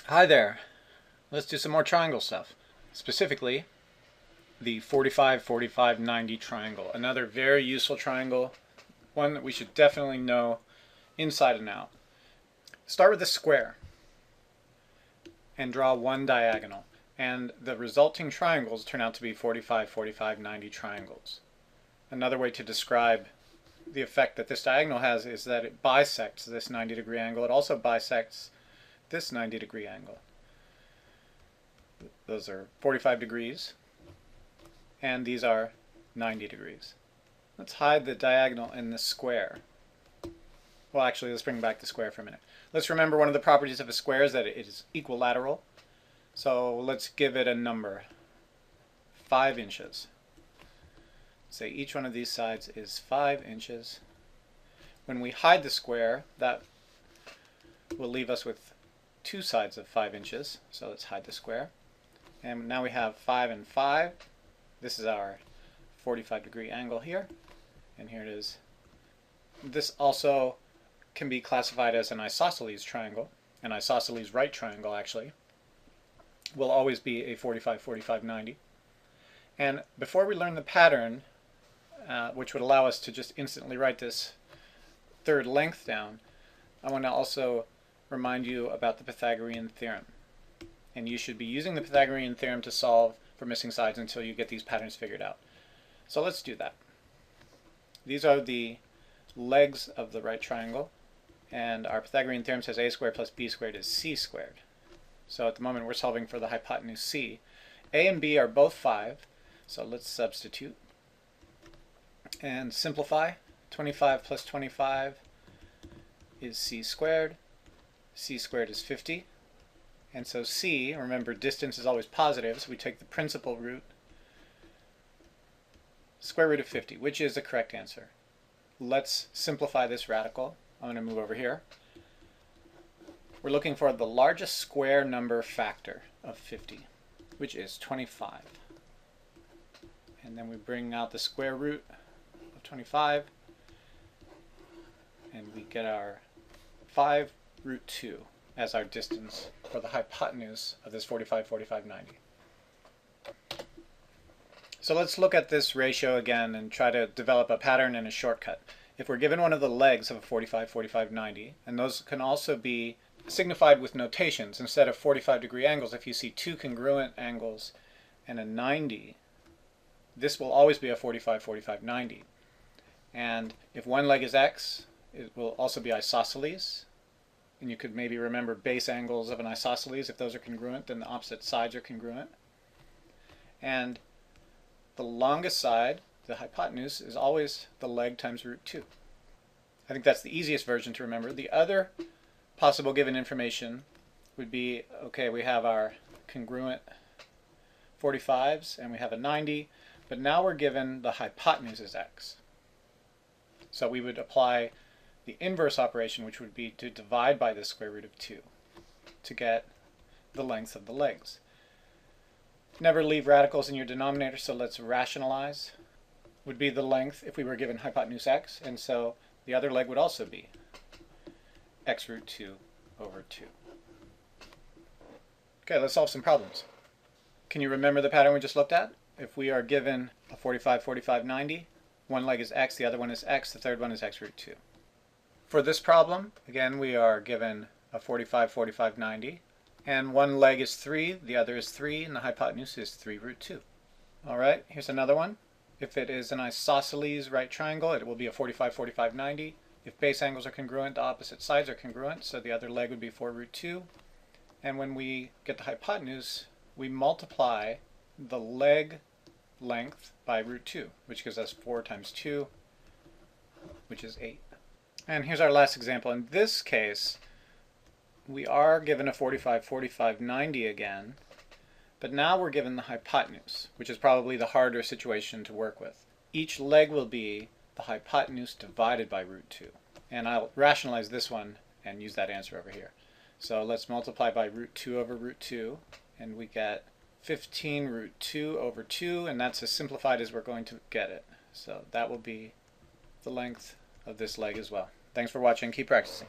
Hi there. Let's do some more triangle stuff. Specifically, the 45, 45, 90 triangle. Another very useful triangle, one that we should definitely know inside and out. Start with a square and draw one diagonal. And the resulting triangles turn out to be 45, 45, 90 triangles. Another way to describe the effect that this diagonal has is that it bisects this 90-degree angle. It also bisects this 90-degree angle. Those are 45 degrees, and these are 90 degrees. Let's hide the diagonal in the square. Well, actually, let's bring back the square for a minute. Let's remember one of the properties of a square is that it is equilateral. So let's give it a number, 5 inches. Say each one of these sides is 5 inches. When we hide the square, that will leave us with two sides of 5 inches. So let's hide the square. And now we have 5 and 5. This is our 45-degree angle here. And here it is. This also can be classified as an isosceles triangle. An isosceles right triangle, actually, will always be a 45, 45, 90. And before we learn the pattern, which would allow us to just instantly write this third length down, I want to also remind you about the Pythagorean theorem. And you should be using the Pythagorean theorem to solve for missing sides until you get these patterns figured out. So let's do that. These are the legs of the right triangle, and our Pythagorean theorem says a squared plus b squared is c squared. So at the moment we're solving for the hypotenuse c. A and b are both 5, so let's substitute and simplify. 25 plus 25 is c squared. C squared is 50. And so c, remember distance is always positive, so we take the principal root, square root of 50, which is the correct answer. Let's simplify this radical. I'm going to move over here. We're looking for the largest square number factor of 50, which is 25. And then we bring out the square root of 25, and we get our 5 root 2 as our distance for the hypotenuse of this 45, 45, 90. So let's look at this ratio again and try to develop a pattern and a shortcut. If we're given one of the legs of a 45, 45, 90, and those can also be signified with notations. Instead of 45-degree angles, if you see two congruent angles and a 90, this will always be a 45, 45, 90. And if one leg is x, it will also be isosceles. And you could maybe remember base angles of an isosceles. If those are congruent, then the opposite sides are congruent. And the longest side, the hypotenuse, is always the leg times root 2. I think that's the easiest version to remember. The other possible given information would be, okay, we have our congruent 45s and we have a 90, but now we're given the hypotenuse as x. So we would apply the inverse operation, which would be to divide by the square root of 2 to get the length of the legs. Never leave radicals in your denominator, so let's rationalize. Would be the length if we were given hypotenuse x, and so the other leg would also be x root 2 over 2. Okay, let's solve some problems. Can you remember the pattern we just looked at? If we are given a 45, 45, 90, one leg is x, the other one is x, the third one is x root 2. For this problem, again, we are given a 45, 45, 90, and one leg is 3, the other is 3, and the hypotenuse is 3 root 2. All right, here's another one. If it is an isosceles right triangle, it will be a 45, 45, 90. If base angles are congruent, the opposite sides are congruent, so the other leg would be 4 root 2. And when we get the hypotenuse, we multiply the leg length by root 2, which gives us 4 times 2, which is 8. And here's our last example. In this case, we are given a 45, 45, 90 again, but now we're given the hypotenuse, which is probably the harder situation to work with. Each leg will be the hypotenuse divided by root 2. And I'll rationalize this one and use that answer over here. So let's multiply by root 2 over root 2, and we get 15 root 2 over 2, and that's as simplified as we're going to get it. So that will be the length of this leg as well. Thanks for watching. Keep practicing.